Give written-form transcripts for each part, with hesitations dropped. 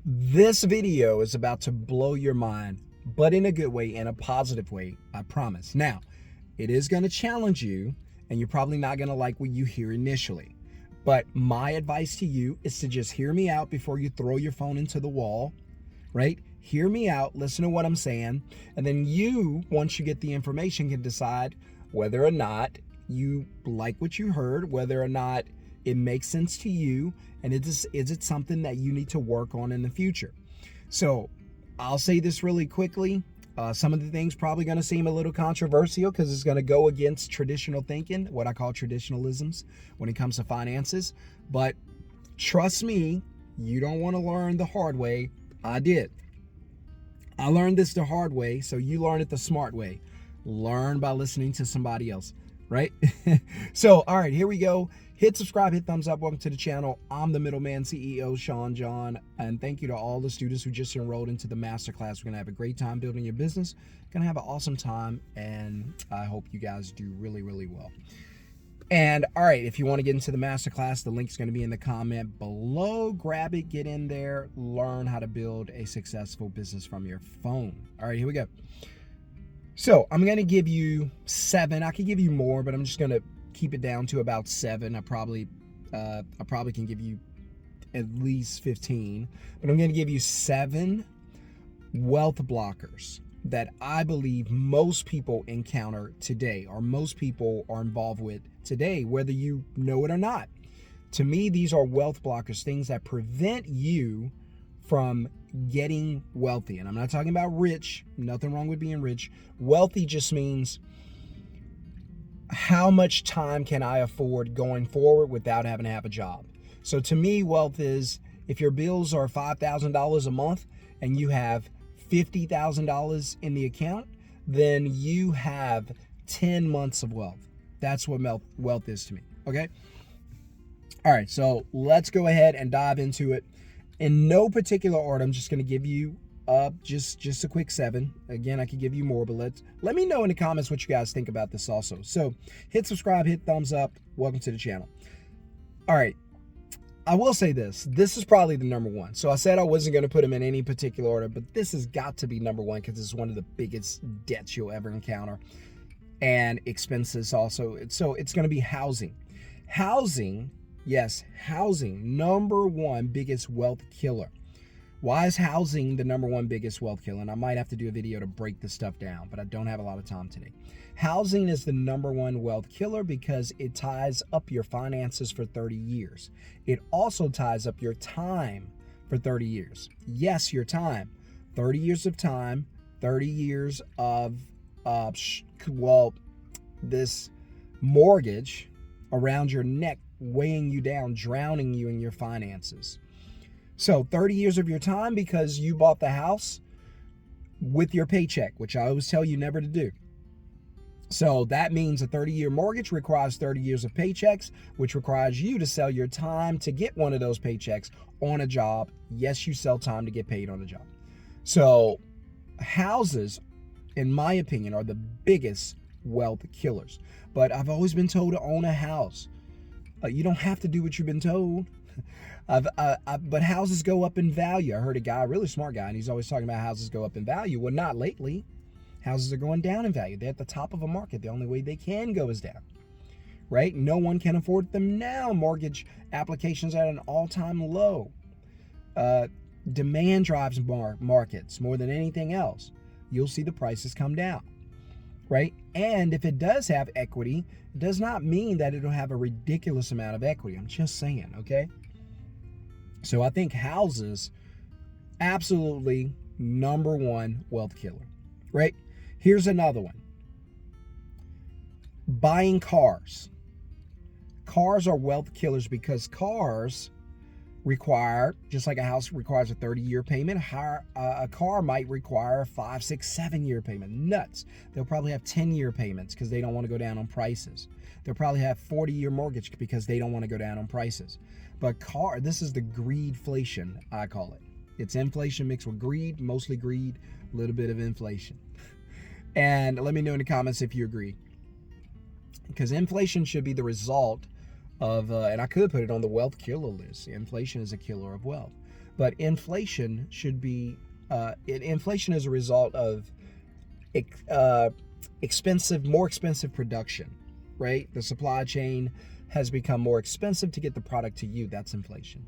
This video is about to blow your mind, but in a good way, in a positive way, I promise. Now, it is going to challenge you, and you're probably not going to like what you hear initially. But my advice to you is to just hear me out before you throw your phone into the wall, right? Hear me out, listen to what I'm saying, and then you, once you get the information, can decide whether or not you like what you heard, whether or not it makes sense to you, and is it something that you need to work on in the future. So I'll say this really quickly. Some of the things probably going to seem a little controversial because it's going to go against traditional thinking, what I call traditionalisms when it comes to finances. But trust me, you don't want to learn the hard way. I did. I learned this the hard way, so you learn it the smart way. Learn by listening to somebody else, right? So, all right, here we go. Hit subscribe, hit thumbs up. Welcome to the channel. I'm the middleman CEO, Shon-Jhon, and thank you to all the students who just enrolled into the masterclass. We're going to have a great time building your business. Going to have an awesome time, and I hope you guys do really, really well. And all right, if you want to get into the masterclass, the link is going to be in the comment below. Grab it, get in there, learn how to build a successful business from your phone. All right, here we go. So I'm going to give you 7. I could give you more, but I'm just going to keep it down to about 7. I probably can give you at least 15, but I'm going to give you 7 wealth blockers that I believe most people encounter today, or most people are involved with today, whether you know it or not. To me, these are wealth blockers, things that prevent you from getting wealthy. And I'm not talking about rich, nothing wrong with being rich. Wealthy just means how much time can I afford going forward without having to have a job. So to me, wealth is if your bills are $5,000 a month and you have $50,000 in the account, then you have 10 months of wealth. That's what wealth is to me, okay? All right, so let's go ahead and dive into it. In no particular order, I'm just going to give you just a quick 7. Again, I could give you more, but let me know in the comments what you guys think about this also. So hit subscribe, hit thumbs up. Welcome to the channel. All right. I will say this is probably the number 1. So I said I wasn't going to put them in any particular order, but this has got to be number 1 because it's one of the biggest debts you'll ever encounter, and expenses also. So it's going to be housing. Housing, yes, housing, number 1 biggest wealth killer. Why is housing the number 1 biggest wealth killer? And I might have to do a video to break this stuff down, but I don't have a lot of time today. Housing is the number 1 wealth killer because it ties up your finances for 30 years. It also ties up your time for 30 years. Yes, your time. 30 years of time, 30 years of, this mortgage around your neck, weighing you down, drowning you in your finances. So 30 years of your time because you bought the house with your paycheck, which I always tell you never to do. So that means a 30-year mortgage requires 30 years of paychecks, which requires you to sell your time to get one of those paychecks on a job. Yes, you sell time to get paid on a job. So houses, in my opinion, are the biggest wealth killers. But I've always been told to own a house. You don't have to do what you've been told. But houses go up in value. I heard a guy, a really smart guy, and he's always talking about houses go up in value. Well, not lately. Houses are going down in value. They're at the top of a market. The only way they can go is down, right? No one can afford them now. Mortgage applications are at an all-time low. Demand drives markets more than anything else. You'll see the prices come down, right? And if it does have equity, it does not mean that it'll have a ridiculous amount of equity. I'm just saying, okay? So I think houses, absolutely number 1 wealth killer, right? Here's another one. Buying cars. Cars are wealth killers because cars require, just like a house requires a 30-year payment, a car might require a 5, 6, 7-year payment. Nuts. They'll probably have 10-year payments because they don't want to go down on prices. They'll probably have 40-year mortgage because they don't want to go down on prices. But this is the greedflation, I call it. It's inflation mixed with greed, mostly greed, a little bit of inflation. And let me know in the comments if you agree. Because inflation should be the result of, and I could put it on the wealth killer list. Inflation is a killer of wealth. But inflation should be, inflation is a result of uh, more expensive production, right? The supply chain has become more expensive to get the product to you. That's inflation.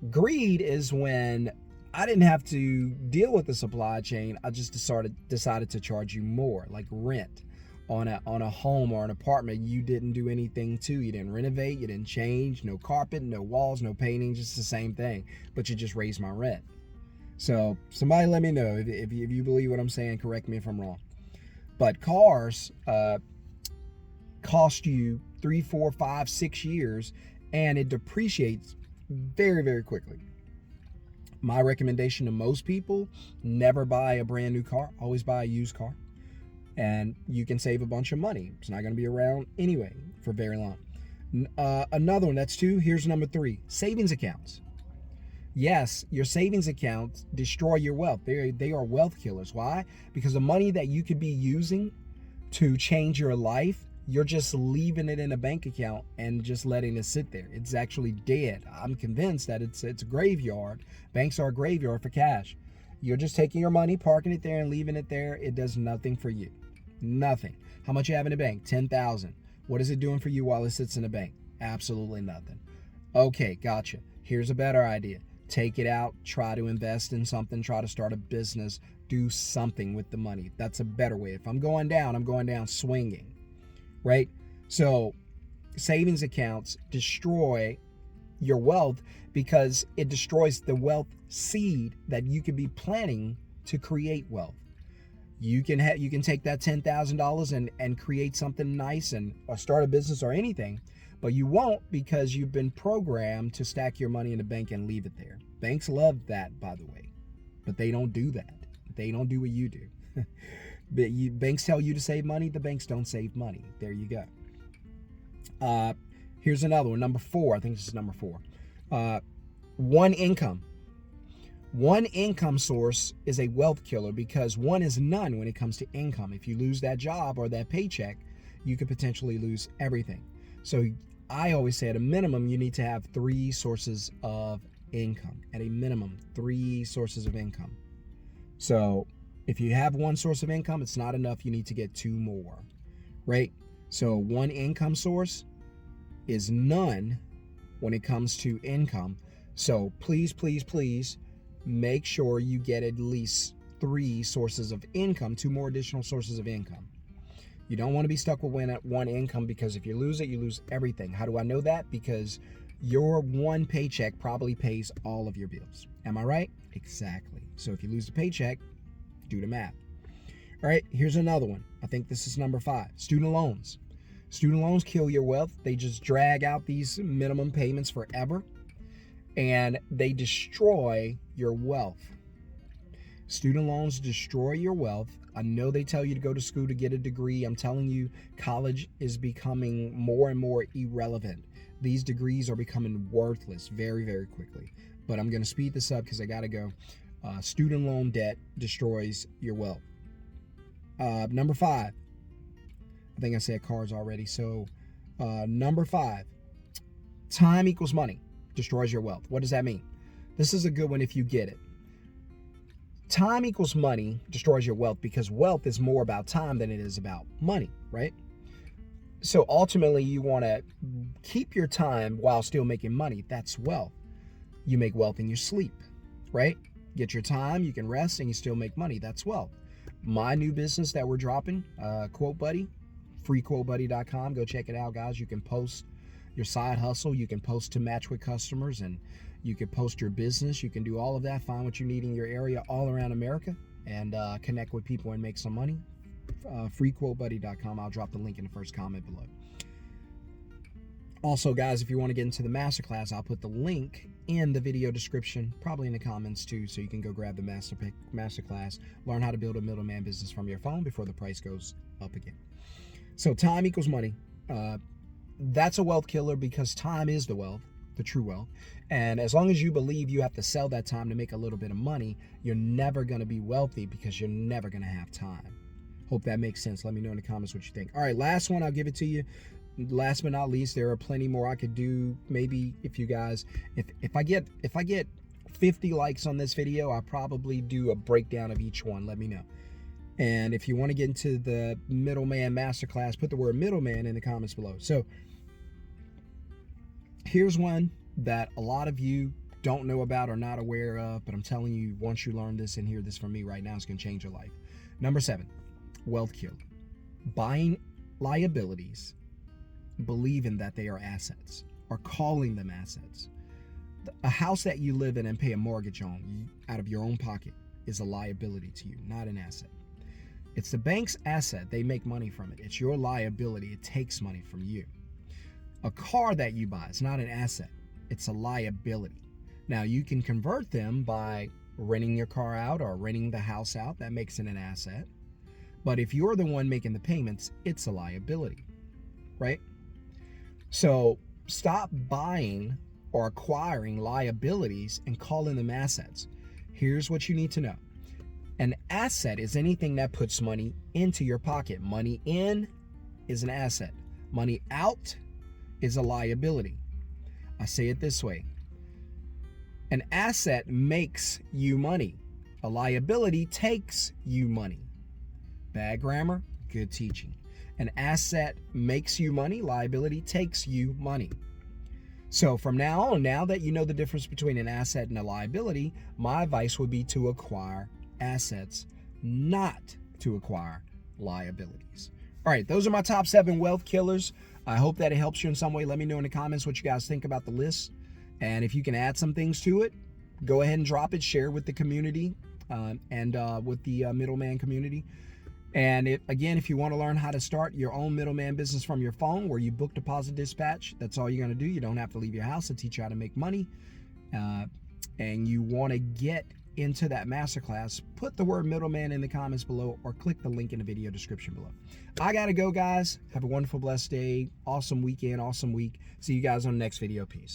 Greed is when I didn't have to deal with the supply chain. I just decided to charge you more, like rent on a home or an apartment you didn't do anything to. You didn't renovate, you didn't change, no carpet, no walls, no painting, just the same thing. But you just raised my rent. So somebody let me know if you believe what I'm saying. Correct me if I'm wrong. But cars cost you 3, 4, 5, 6 years, and it depreciates very, very quickly. My recommendation to most people: never buy a brand new car. Always buy a used car. And you can save a bunch of money. It's not going to be around anyway for very long. Another one, that's 2. Here's number 3, savings accounts. Yes, your savings accounts destroy your wealth. They are wealth killers. Why? Because the money that you could be using to change your life, you're just leaving it in a bank account and just letting it sit there. It's actually dead. I'm convinced that it's a graveyard. Banks are a graveyard for cash. You're just taking your money, parking it there, and leaving it there. It does nothing for you. Nothing. How much you have in the bank? $10,000. What is it doing for you while it sits in the bank? Absolutely nothing. Okay, gotcha. Here's a better idea. Take it out, try to invest in something, try to start a business, do something with the money. That's a better way. If I'm going down swinging, right? So savings accounts destroy your wealth because it destroys the wealth seed that you could be planning to create wealth. You can take that $10,000 and create something nice or start a business or anything, but you won't, because you've been programmed to stack your money in the bank and leave it there. Banks love that, by the way, but they don't do that. They don't do what you do. Banks tell you to save money. The banks don't save money. There you go. Here's another one, number 4. I think this is number 4. One income. One income source is a wealth killer because one is none when it comes to income. If you lose that job or that paycheck, you could potentially lose everything. So I always say, at a minimum, you need to have 3 sources of income. At a minimum, 3 sources of income. So if you have 1 source of income, it's not enough. You need to get 2 more, right? So one income source is none when it comes to income. So please, please, please make sure you get at least 3 sources of income, 2 more additional sources of income. You don't want to be stuck with one income, because if you lose it, you lose everything. How do I know that? Because your one paycheck probably pays all of your bills. Am I right? Exactly. So if you lose the paycheck, do the math. All right, here's another one. I think this is number 5. Student loans. Student loans kill your wealth. They just drag out these minimum payments forever, and they destroy your wealth. Student loans destroy your wealth. I know they tell you to go to school to get a degree. I'm telling you, college is becoming more and more irrelevant. These degrees are becoming worthless very, very quickly. But I'm going to speed this up because I got to go. Student loan debt destroys your wealth. Number 5. I think I said cars already. So number 5, time equals money destroys your wealth. What does that mean? This is a good one if you get it. Time equals money destroys your wealth because wealth is more about time than it is about money, right? So ultimately, you want to keep your time while still making money. That's wealth. You make wealth in your sleep, right? Get your time, you can rest, and you still make money. That's wealth. My new business that we're dropping, Quote Buddy, freequotebuddy.com. Go check it out, guys. You can post your side hustle. You can post to match with customers, and you can post your business. You can do all of that. Find what you need in your area all around America, and connect with people and make some money. Freequotebuddy.com. I'll drop the link in the first comment below. Also, guys, if you want to get into the masterclass, I'll put the link in the video description, probably in the comments too, so you can go grab the masterclass. Learn how to build a middleman business from your phone before the price goes up again. So time equals money. That's a wealth killer because time is the wealth, the true wealth. And as long as you believe you have to sell that time to make a little bit of money, you're never going to be wealthy because you're never going to have time. Hope that makes sense. Let me know in the comments what you think. All right, last one, I'll give it to you. Last but not least, there are plenty more I could do. Maybe if you guys, if I get 50 likes on this video, I'll probably do a breakdown of each one. Let me know. And if you want to get into the middleman masterclass, put the word middleman in the comments below. So here's one that a lot of you don't know about or not aware of, but I'm telling you, once you learn this and hear this from me right now, it's going to change your life. Number 7, wealth killer. Buying liabilities, believing that they are assets, or calling them assets. A house that you live in and pay a mortgage on out of your own pocket is a liability to you, not an asset. It's the bank's asset. They make money from it. It's your liability. It takes money from you. A car that you buy is not an asset. It's a liability. Now, you can convert them by renting your car out or renting the house out. That makes it an asset. But if you're the one making the payments, it's a liability, right? So stop buying or acquiring liabilities and calling them assets. Here's what you need to know. An asset is anything that puts money into your pocket. Money in is an asset. Money out is a liability. I say it this way. An asset makes you money. A liability takes you money. Bad grammar, good teaching. An asset makes you money. Liability takes you money. So from now on, now that you know the difference between an asset and a liability, my advice would be to acquire assets, not to acquire liabilities. All right, those are my top 7 wealth killers. I hope that it helps you in some way. Let me know in the comments what you guys think about the list. And if you can add some things to it, go ahead and drop it, share with the community and with the middleman community. And again, if you want to learn how to start your own middleman business from your phone where you book, deposit, dispatch, that's all you're going to do. You don't have to leave your house to teach you how to make money. And you want to get into that masterclass, put the word middleman in the comments below or click the link in the video description below. I got to go, guys. Have a wonderful, blessed day. Awesome weekend, awesome week. See you guys on the next video. Peace.